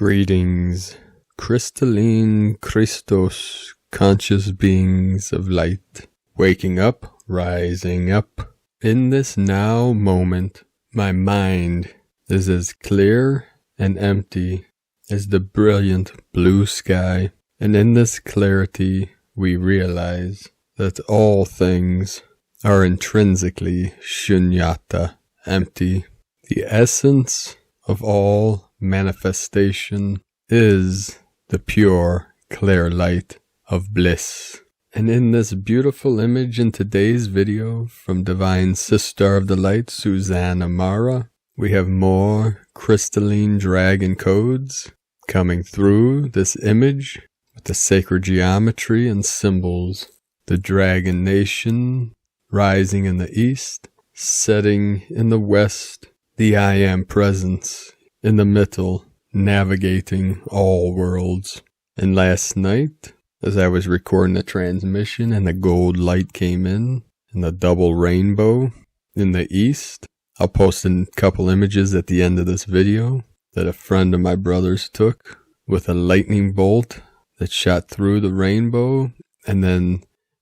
Greetings, crystalline Christos, conscious beings of light, waking up, rising up. In this now moment, my mind is as clear and empty as the brilliant blue sky, and in this clarity we realize that all things are intrinsically shunyata, empty. The essence of all manifestation is the pure, clear light of bliss. And in this beautiful image in today's video from Divine Sister of the Light, Suzanne Amara, we have more crystalline dragon codes coming through this image with the sacred geometry and symbols. The dragon nation rising in the east, setting in the west, the I Am presence in the middle, navigating all worlds. And last night, as I was recording the transmission and the gold light came in, and the double rainbow in the east, I'll post a couple images at the end of this video that a friend of my brother's took with a lightning bolt that shot through the rainbow, and then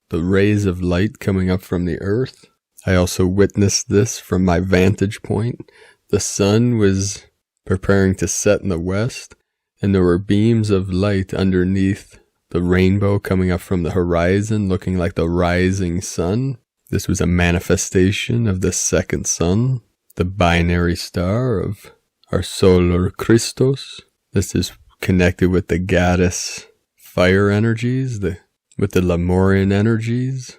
the rays of light coming up from the earth. I also witnessed this from my vantage point. The sun was preparing to set in the west, and there were beams of light underneath the rainbow coming up from the horizon, looking like the rising sun. This was a manifestation of the second sun, the binary star of our solar Christos. This is connected with the goddess fire energies, with the Lemurian energies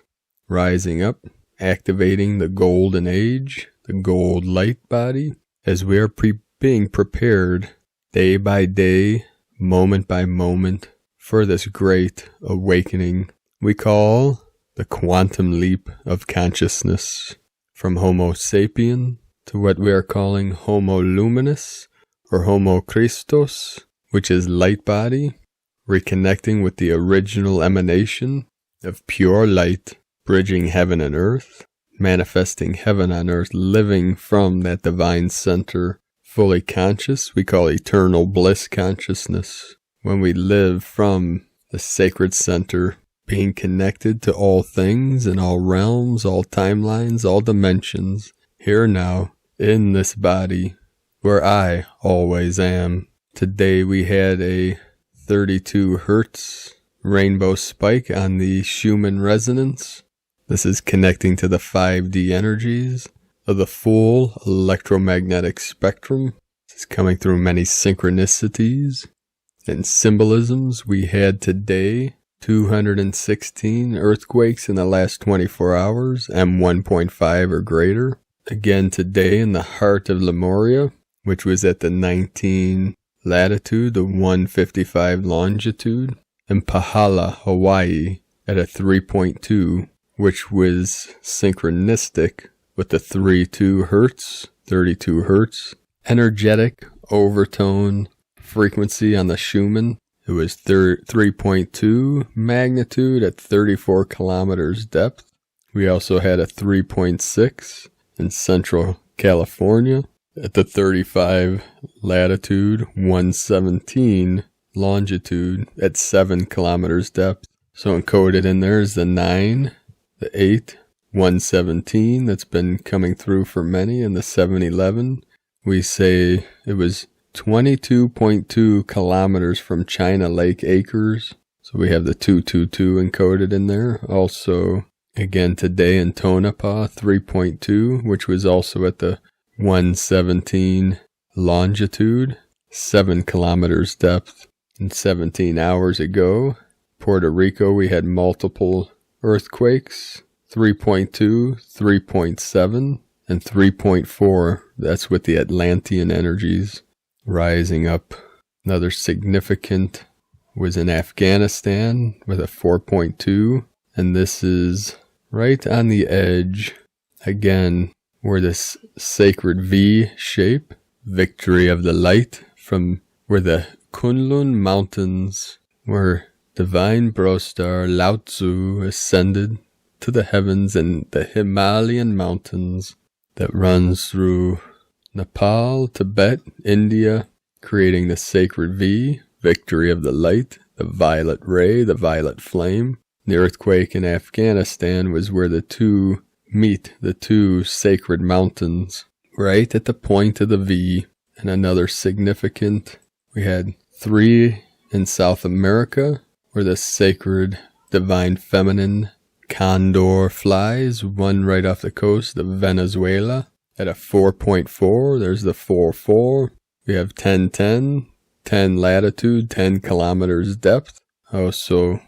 rising up, activating the golden age, the gold light body, as we are being prepared day by day, moment by moment, for this great awakening we call the quantum leap of consciousness, from Homo sapien to what we are calling Homo luminous or Homo Christos, which is light body, reconnecting with the original emanation of pure light, bridging heaven and earth, manifesting heaven on earth, living from that divine center, fully conscious. We call eternal bliss consciousness. When we live from the sacred center, being connected to all things in all realms, all timelines, all dimensions, here now, in this body, where I always am. Today we had a 32 hertz rainbow spike on the Schumann resonance. This is connecting to the 5D energies of the full electromagnetic spectrum. This is coming through many synchronicities and symbolisms. We had today 216 earthquakes in the last 24 hours, M1.5 or greater. Again today in the heart of Lemuria, which was at the 19 latitude, the 155 longitude, and Pahala, Hawaii at a 3.2, which was synchronistic with the 32 hertz, energetic overtone frequency on the Schumann. It was 3.2 magnitude at 34 kilometers depth. We also had a 3.6 in Central California at the 35 latitude, 117 longitude at 7 kilometers depth. So encoded in there is the 9, the 8, 117 that's been coming through for many, and the 711. We say it was 22.2 kilometers from China Lake Acres. So we have the 222 encoded in there. Also, again today in Tonopah, 3.2, which was also at the 117 longitude, 7 kilometers depth. And 17 hours ago, Puerto Rico, we had multiple earthquakes, 3.2, 3.7, and 3.4. That's with the Atlantean energies rising up. Another significant was in Afghanistan with a 4.2, and this is right on the edge, again, where this sacred V shape, victory of the light, from where the Kunlun Mountains, where divine bro star Lao Tzu ascended to the heavens, and the Himalayan mountains that runs through Nepal, Tibet, India, creating the sacred V, victory of the light, the violet ray, the violet flame. The earthquake in Afghanistan was where the two meet, the two sacred mountains, right at the point of the V. And another significant, we had 3 in South America, where the sacred divine feminine condor flies, one right off the coast of Venezuela at a 4.4. There's the 4.4. We have 10 latitude, 10 kilometers depth. Also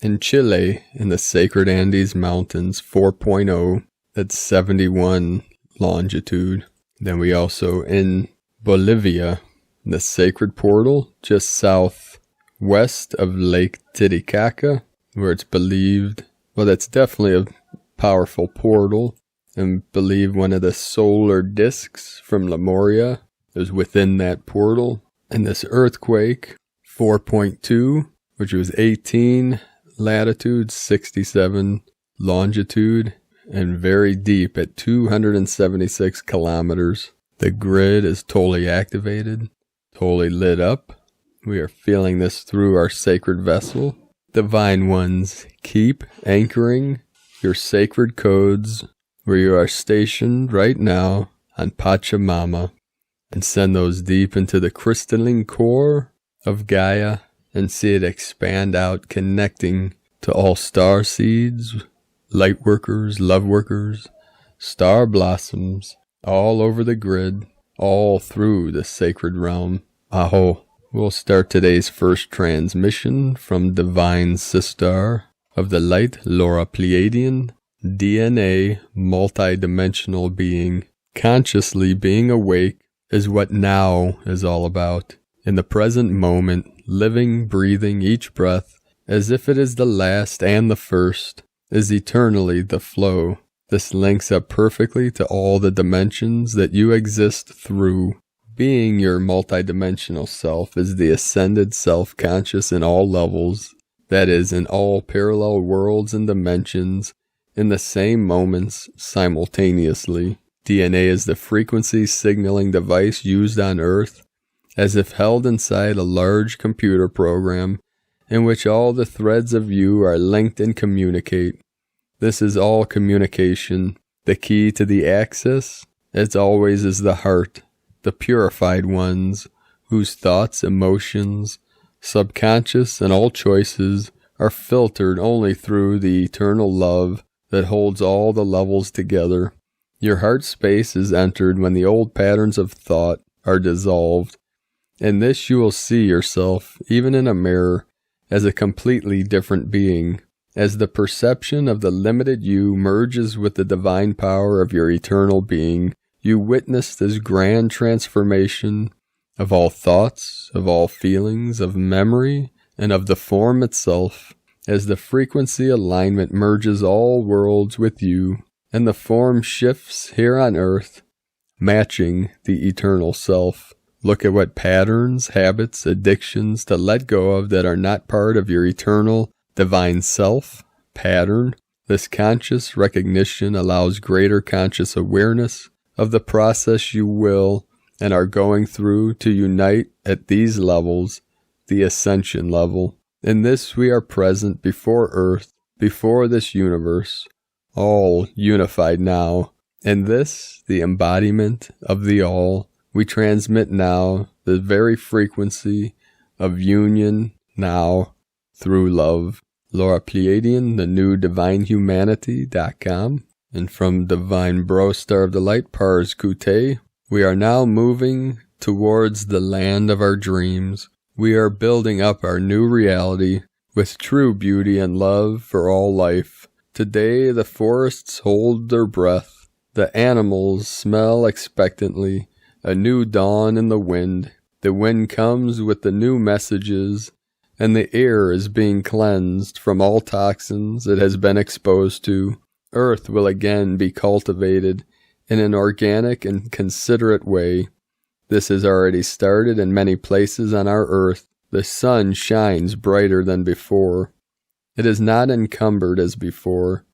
in Chile, in the sacred Andes Mountains, 4.0, that's 71 longitude. Then we also in Bolivia, the sacred portal, just southwest of Lake Titicaca, where it's believed, well, that's definitely a powerful portal, and believe one of the solar discs from Lemuria is within that portal. And this earthquake, 4.2, which was 18 latitude, 67 longitude, and very deep at 276 kilometers. The grid is totally activated, totally lit up. We are feeling this through our sacred vessel. Divine ones, keep anchoring your sacred codes where you are stationed right now on Pachamama, and send those deep into the crystalline core of Gaia and see it expand out, connecting to all star seeds, light workers, love workers, star blossoms, all over the grid, all through the sacred realm. Aho. We'll start today's first transmission from Divine Sistar of the Light, Laura Pleiadian, DNA, multidimensional being. Consciously being awake is what now is all about. In the present moment, living, breathing each breath as if it is the last and the first, is eternally the flow. This links up perfectly to all the dimensions that you exist through. Being your multidimensional self is the ascended self-conscious in all levels, that is, in all parallel worlds and dimensions, in the same moments, simultaneously. DNA is the frequency signaling device used on Earth, as if held inside a large computer program, in which all the threads of you are linked and communicate. This is all communication. The key to the access, as always, is the heart, the purified ones, whose thoughts, emotions, subconscious, and all choices are filtered only through the eternal love that holds all the levels together. Your heart space is entered when the old patterns of thought are dissolved. In this you will see yourself, even in a mirror, as a completely different being. As the perception of the limited you merges with the divine power of your eternal being, you witness this grand transformation of all thoughts, of all feelings, of memory, and of the form itself, as the frequency alignment merges all worlds with you, and the form shifts here on Earth, matching the eternal self. Look at what patterns, habits, addictions to let go of that are not part of your eternal divine self pattern. This conscious recognition allows greater conscious awareness of the process you will and are going through to unite at these levels, the Ascension level. In this we are present before Earth, before this universe, all unified now. In this, the embodiment of the all, we transmit now the very frequency of union now through love. Laura Pleiadian, the new divinehumanity.com. And from Divine Bro Star of the Light, Pars Kute, we are now moving towards the land of our dreams. We are building up our new reality with true beauty and love for all life. Today the forests hold their breath. The animals smell expectantly. A new dawn in the wind. The wind comes with the new messages, and the air is being cleansed from all toxins it has been exposed to. Earth will again be cultivated in an organic and considerate way. This has already started in many places on our Earth. The sun shines brighter than before. It is not encumbered as before.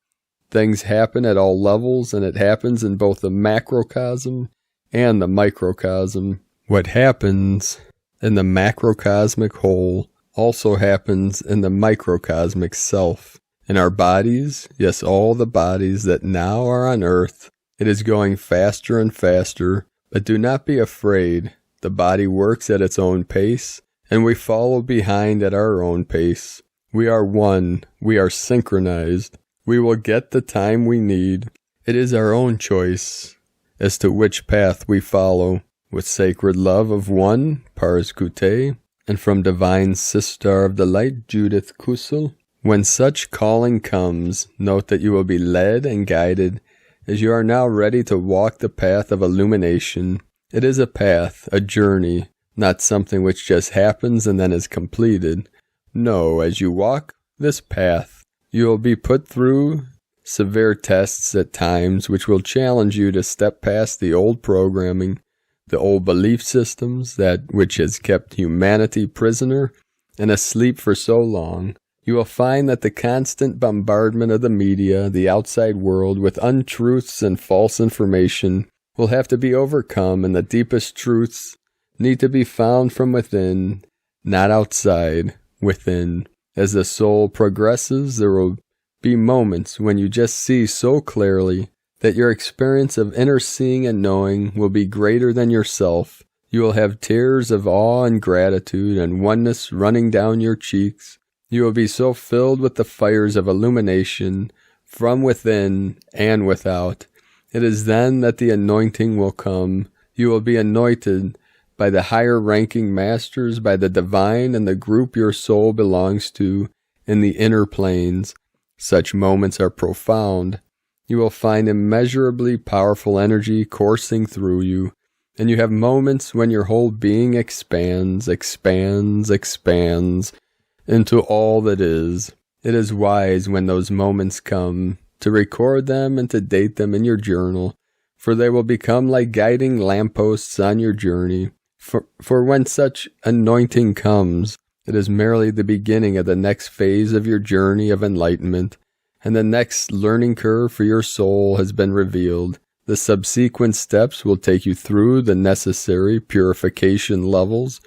Things happen at all levels, and it happens in both the macrocosm and the microcosm. What happens in the macrocosmic whole also happens in the microcosmic self. In our bodies, yes, all the bodies that now are on earth, it is going faster and faster, but do not be afraid. The body works at its own pace, and we follow behind at our own pace. We are one. We are synchronized. We will get the time we need. It is our own choice as to which path we follow. With sacred love of one, Pars Kute, and from divine Sister of the Light, Judith Kusel. When such calling comes, note that you will be led and guided as you are now ready to walk the path of illumination. It is a path, a journey, not something which just happens and then is completed. No, as you walk this path, you will be put through severe tests at times which will challenge you to step past the old programming, the old belief systems, that which has kept humanity prisoner and asleep for so long. You will find that the constant bombardment of the media, the outside world, with untruths and false information will have to be overcome, and the deepest truths need to be found from within, not outside, within. As the soul progresses, there will be moments when you just see so clearly that your experience of inner seeing and knowing will be greater than yourself. You will have tears of awe and gratitude and oneness running down your cheeks. You will be so filled with the fires of illumination from within and without. It is then that the anointing will come. You will be anointed by the higher-ranking masters, by the divine and the group your soul belongs to in the inner planes. Such moments are profound. You will find immeasurably powerful energy coursing through you, and you have moments when your whole being expands into all that is. It is wise when those moments come to record them and to date them in your journal, for they will become like guiding lampposts on your journey. For when such anointing comes, it is merely the beginning of the next phase of your journey of enlightenment, and the next learning curve for your soul has been revealed. The subsequent steps will take you through the necessary purification levels,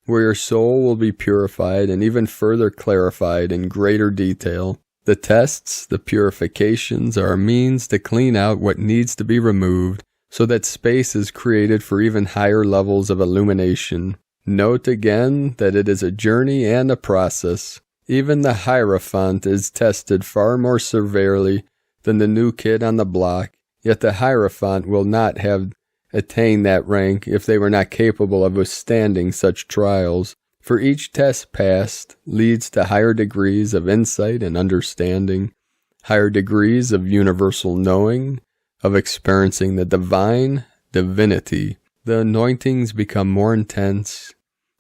where your soul will be purified and even further clarified in greater detail. The tests, the purifications, are a means to clean out what needs to be removed, so that space is created for even higher levels of illumination. Note again that it is a journey and a process. Even the Hierophant is tested far more severely than the new kid on the block, yet the Hierophant will not have attained that rank if they were not capable of withstanding such trials. For each test passed leads to higher degrees of insight and understanding, higher degrees of universal knowing, of experiencing the divine divinity. The anointings become more intense,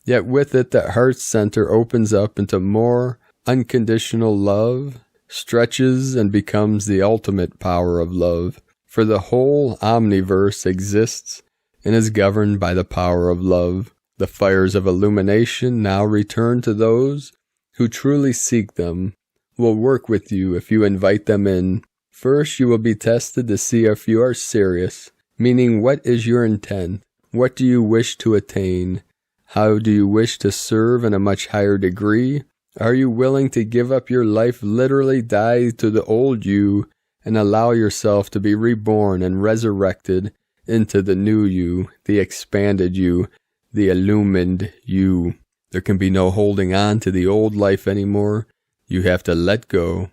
yet with it the heart center opens up into more unconditional love, stretches and becomes the ultimate power of love. For the whole omniverse exists and is governed by the power of love. The fires of illumination now return to those who truly seek them, will work with you if you invite them in. First, you will be tested to see if you are serious, meaning what is your intent? What do you wish to attain? How do you wish to serve in a much higher degree? Are you willing to give up your life, literally die to the old you, and allow yourself to be reborn and resurrected into the new you, the expanded you, the illumined you? There can be no holding on to the old life anymore. You have to let go.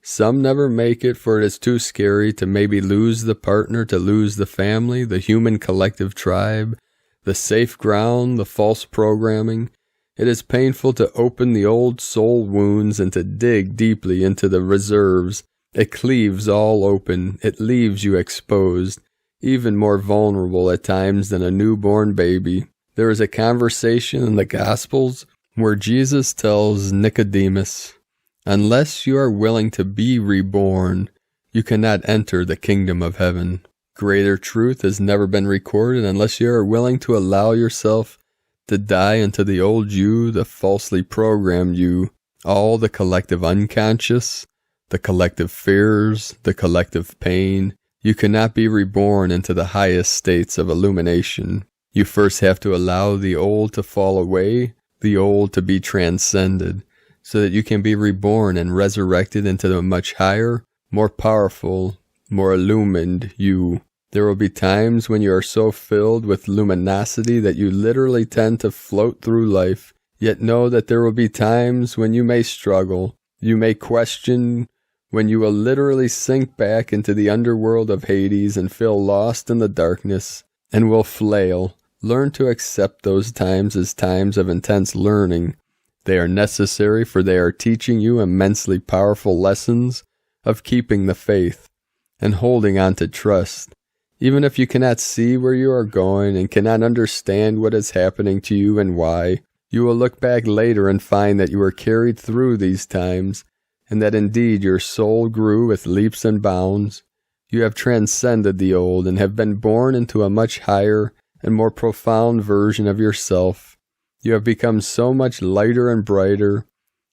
Some never make it, for it is too scary to maybe lose the partner, to lose the family, the human collective tribe, the safe ground, the false programming. It is painful to open the old soul wounds and to dig deeply into the reserves. It cleaves all open. It leaves you exposed, even more vulnerable at times than a newborn baby. There is a conversation in the Gospels where Jesus tells Nicodemus, "Unless you are willing to be reborn, you cannot enter the kingdom of heaven." Greater truth has never been recorded unless you are willing to allow yourself to die into the old you, the falsely programmed you, all the collective unconscious, the collective fears, the collective pain. You cannot be reborn into the highest states of illumination. You first have to allow the old to fall away, the old to be transcended, so that you can be reborn and resurrected into the much higher, more powerful, more illumined you. There will be times when you are so filled with luminosity that you literally tend to float through life, yet know that there will be times when you may struggle, you may question, when you will literally sink back into the underworld of Hades and feel lost in the darkness, and will flail. Learn to accept those times as times of intense learning. They are necessary, for they are teaching you immensely powerful lessons of keeping the faith and holding on to trust. Even if you cannot see where you are going and cannot understand what is happening to you and why, you will look back later and find that you were carried through these times, and that indeed your soul grew with leaps and bounds. You have transcended the old and have been born into a much higher and more profound version of yourself. You have become so much lighter and brighter,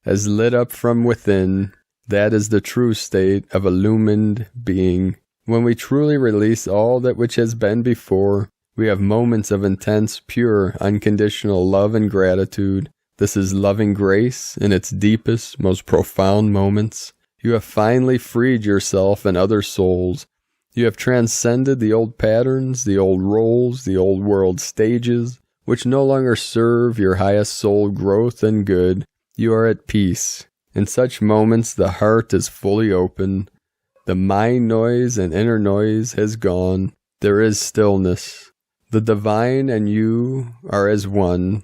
as lit up from within. That is the true state of illumined being. When we truly release all that which has been before, we have moments of intense, pure, unconditional love and gratitude. This is loving grace in its deepest, most profound moments. You have finally freed yourself and other souls. You have transcended the old patterns, the old roles, the old world stages, which no longer serve your highest soul growth and good. You are at peace. In such moments, the heart is fully open. The mind noise and inner noise has gone. There is stillness. The divine and you are as one.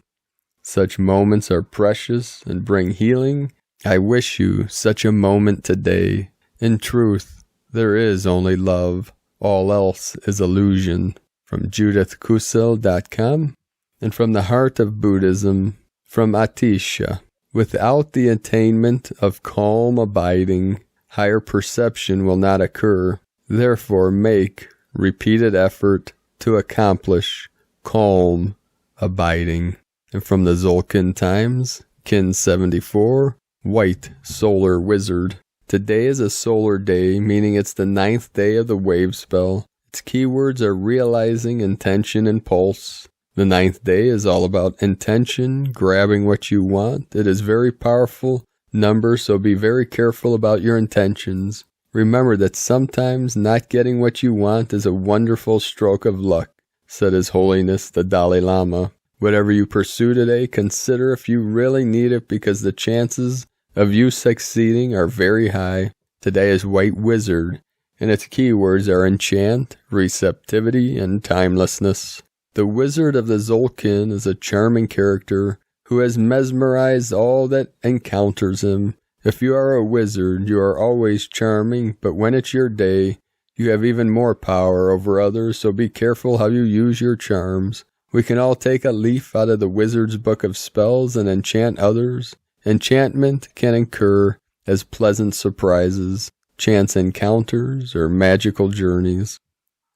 Such moments are precious and bring healing. I wish you such a moment today. In truth, there is only love. All else is illusion. From JudithKusil.com and from the heart of Buddhism, from Atisha. Without the attainment of calm abiding, higher perception will not occur. Therefore, make repeated effort to accomplish calm abiding. And from the Zolkin Times, Kin 74, White Solar Wizard. Today is a solar day, meaning it's the 9th day of the wave spell. Its keywords are realizing, intention, and pulse. The 9th day is all about intention, grabbing what you want. It is very powerful number, so be very careful about your intentions. Remember that sometimes not getting what you want is a wonderful stroke of luck, said His Holiness the Dalai Lama. Whatever you pursue today, consider if you really need it, because the chances of you succeeding are very high. Today is White Wizard, and its keywords are enchant, receptivity, and timelessness. The Wizard of the Zolkin is a charming character who has mesmerized all that encounters him. If you are a wizard, you are always charming, but when it's your day, you have even more power over others, so be careful how you use your charms. We can all take a leaf out of the wizard's book of spells and enchant others. Enchantment can occur as pleasant surprises, chance encounters, or magical journeys.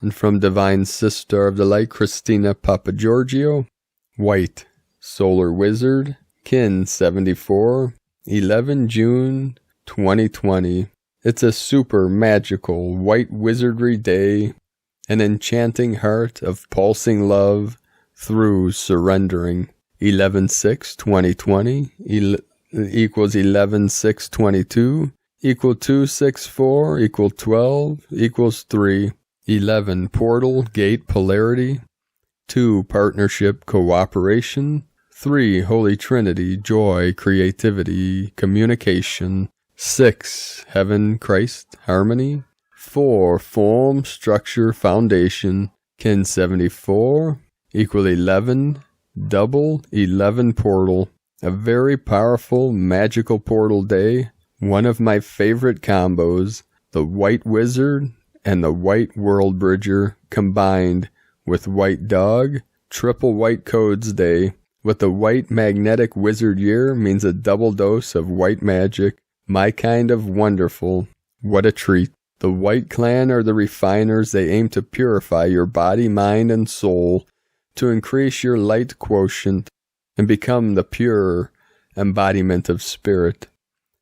And from Divine Sister of the Light, Christina Papagiorgio, White Solar Wizard, Kin 74, 11 June 2020. It's a super magical white wizardry day, an enchanting heart of pulsing love through surrendering. 11/6/2020 equals 11/6/22 equal 264 equal 12 equals 3. 11 Portal Gate Polarity. 2 Partnership Cooperation. 3 Holy Trinity Joy Creativity Communication. 6 Heaven Christ Harmony. 4 Form Structure Foundation. Kin 74 equal 11 Double 11 Portal. A very powerful magical portal day. One of my favorite combos, the White Wizard and the White World Bridger combined with White Dog. Triple White Codes Day with the White Magnetic Wizard Year means a double dose of white magic. My kind of wonderful. What a treat. The White Clan are the refiners. They aim to purify your body, mind, and soul to increase your light quotient and become the pure embodiment of spirit.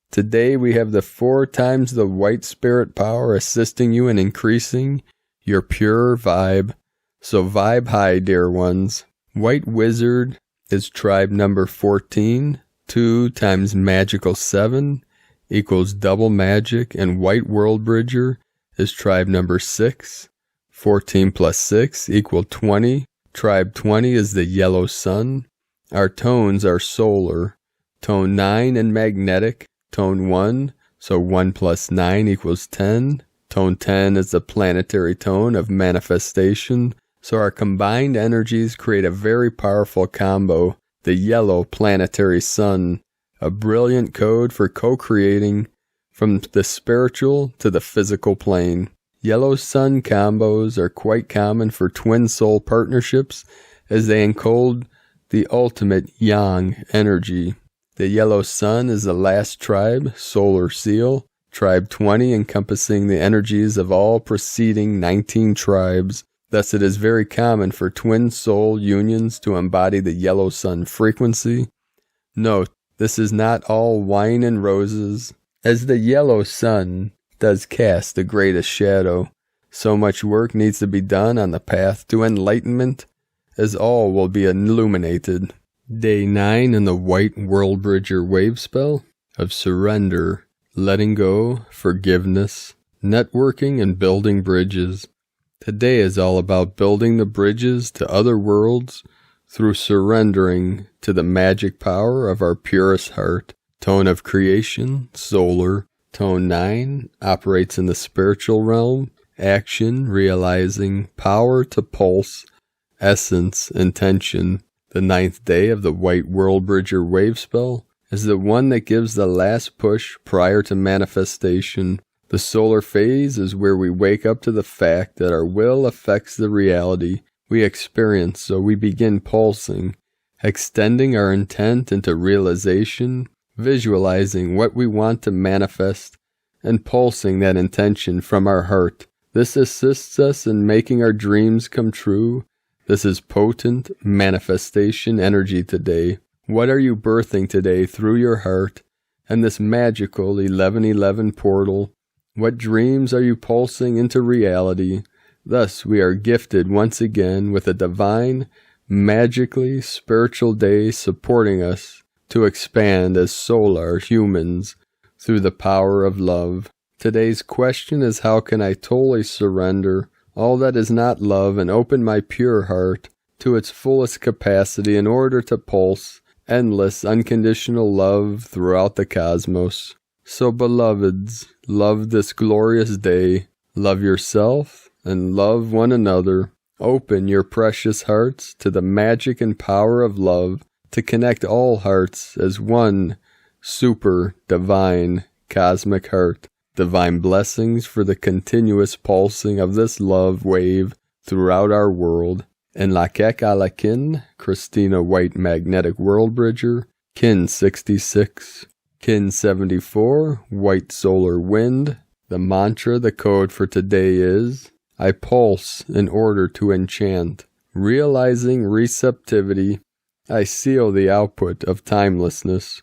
Today we have the 4 times the white spirit power assisting you in increasing your pure vibe. So vibe high, dear ones. White Wizard is tribe number 14. 2 times magical 7 equals double magic. And White World Bridger is tribe number 6. 14 plus 6 equal 20. Tribe 20 is the yellow sun. Our tones are solar. Tone 9 and magnetic. Tone 1, so 1 plus 9 equals 10. Tone 10 is the planetary tone of manifestation. So our combined energies create a very powerful combo. The yellow planetary sun, a brilliant code for co-creating from the spiritual to the physical plane. Yellow sun combos are quite common for twin soul partnerships as they encode the ultimate yang energy. The yellow sun is the last tribe, solar seal, tribe 20 encompassing the energies of all preceding 19 tribes. Thus it is very common for twin soul unions to embody the yellow sun frequency. Note, this is not all wine and roses, as the yellow sun does cast the greatest shadow. So much work needs to be done on the path to enlightenment, as all will be illuminated. Day 9 in the White World Bridger wave spell of surrender, letting go, forgiveness, networking, and building bridges. Today is all about building the bridges to other worlds through surrendering to the magic power of our purest heart. Tone of creation, solar. Tone 9 operates in the spiritual realm. Action, realizing, power to pulse, essence, intention. The 9th day of the White World Bridger wave spell is the one that gives the last push prior to manifestation. The solar phase is where we wake up to the fact that our will affects the reality we experience, so we begin pulsing, extending our intent into realization, visualizing what we want to manifest, and pulsing that intention from our heart. This assists us in making our dreams come true. This is potent manifestation energy today. What are you birthing today through your heart and this magical 1111 portal? What dreams are you pulsing into reality? Thus we are gifted once again with a divine, magically spiritual day supporting us to expand as solar humans through the power of love. Today's question is, how can I totally surrender all that is not love and open my pure heart to its fullest capacity in order to pulse endless unconditional love throughout the cosmos? So beloveds, love this glorious day, love yourself and love one another. Open your precious hearts to the magic and power of love to connect all hearts as one super divine cosmic heart. Divine blessings for the continuous pulsing of this love wave throughout our world. En Lakek Alakin, Christina White Magnetic World Bridger, Kin 66, Kin 74, White Solar Wind. The mantra, the code for today is, I pulse in order to enchant. Realizing receptivity, I seal the output of timelessness.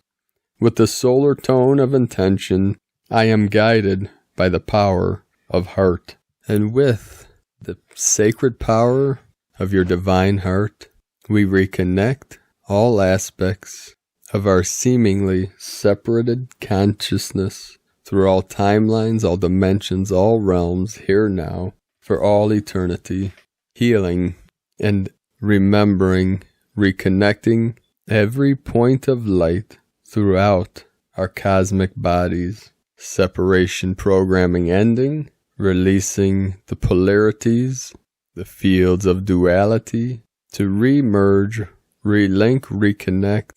With the solar tone of intention, I am guided by the power of heart. And with the sacred power of your divine heart, we reconnect all aspects of our seemingly separated consciousness through all timelines, all dimensions, all realms, here now, for all eternity, healing and remembering, reconnecting every point of light throughout our cosmic bodies. Separation programming ending, releasing the polarities, the fields of duality, to re-merge, relink, reconnect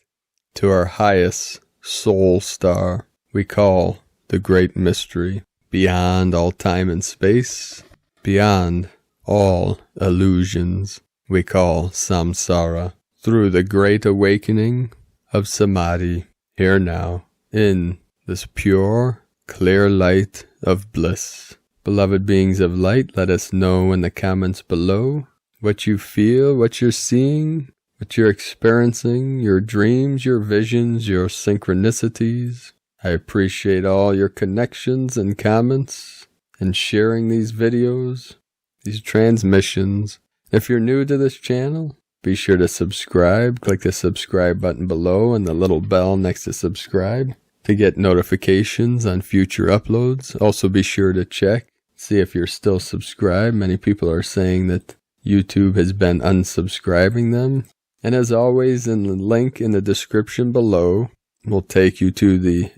to our highest soul star we call the Great Mystery, beyond all time and space, beyond all illusions we call samsara, through the great awakening of samadhi, here now, in this pure, clear light of bliss. Beloved beings of light, let us know in the comments below what you feel, what you're seeing, what you're experiencing, your dreams, your visions, your synchronicities. I appreciate all your connections and comments and sharing these videos, these transmissions. If you're new to this channel, Be sure to subscribe. Click the subscribe button below and the little bell next to subscribe to get notifications on future uploads. Also be sure to check, see if you're still subscribed. Many people are saying that YouTube has been unsubscribing them. And as always, in the link in the description below will take you to the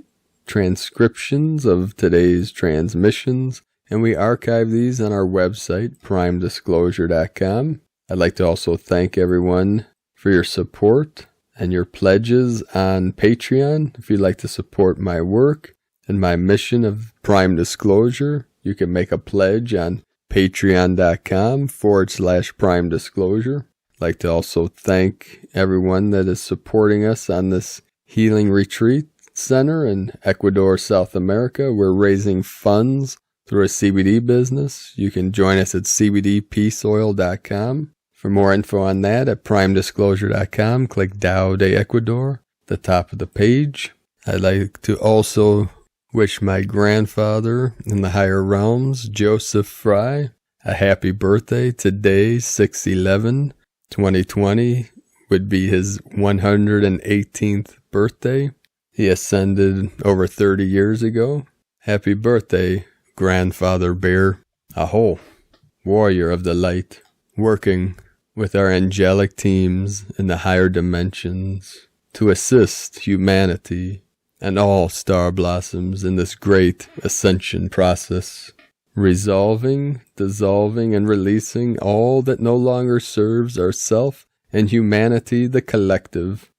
transcriptions of today's transmissions. And we archive these on our website, primedisclosure.com. I'd like to also thank everyone for your support and your pledges on Patreon. If you'd like to support my work and my mission of Prime Disclosure, you can make a pledge on patreon.com/Prime Disclosure. I'd like to also thank everyone that is supporting us on this healing retreat center in Ecuador, South America. We're raising funds through a CBD business. You can join us at cbdpeaceoil.com. For more info on that, at primedisclosure.com, click Dao de Ecuador, the top of the page. I'd like to also wish my grandfather in the higher realms, Joseph Fry, a happy birthday. Today, 6/11/2020, would be his 118th birthday. He ascended over 30 years ago. Happy birthday, Grandfather Bear. Aho, warrior of the light, working with our angelic teams in the higher dimensions to assist humanity and all star blossoms in this great ascension process, resolving, dissolving, and releasing all that no longer serves ourself and humanity, the collective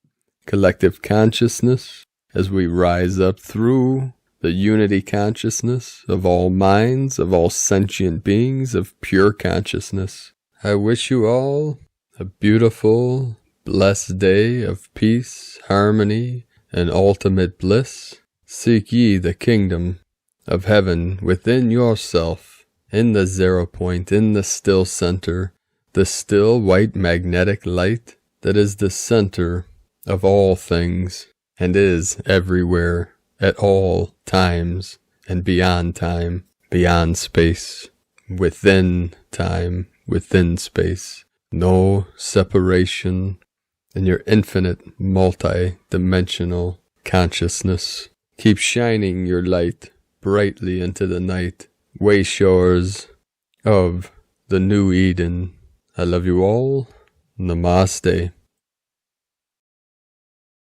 consciousness, as we rise up through the unity consciousness of all minds, of all sentient beings, of pure consciousness. I wish you all a beautiful, blessed day of peace, harmony, and ultimate bliss. Seek ye the kingdom of heaven within yourself, in the 0 point, in the still center, the still white magnetic light that is the center of all things and is everywhere at all times and beyond time, beyond space, within time, within space. No separation in your infinite multi-dimensional consciousness. Keep shining your light brightly into the night, way shores of the new Eden. I love you all. Namaste.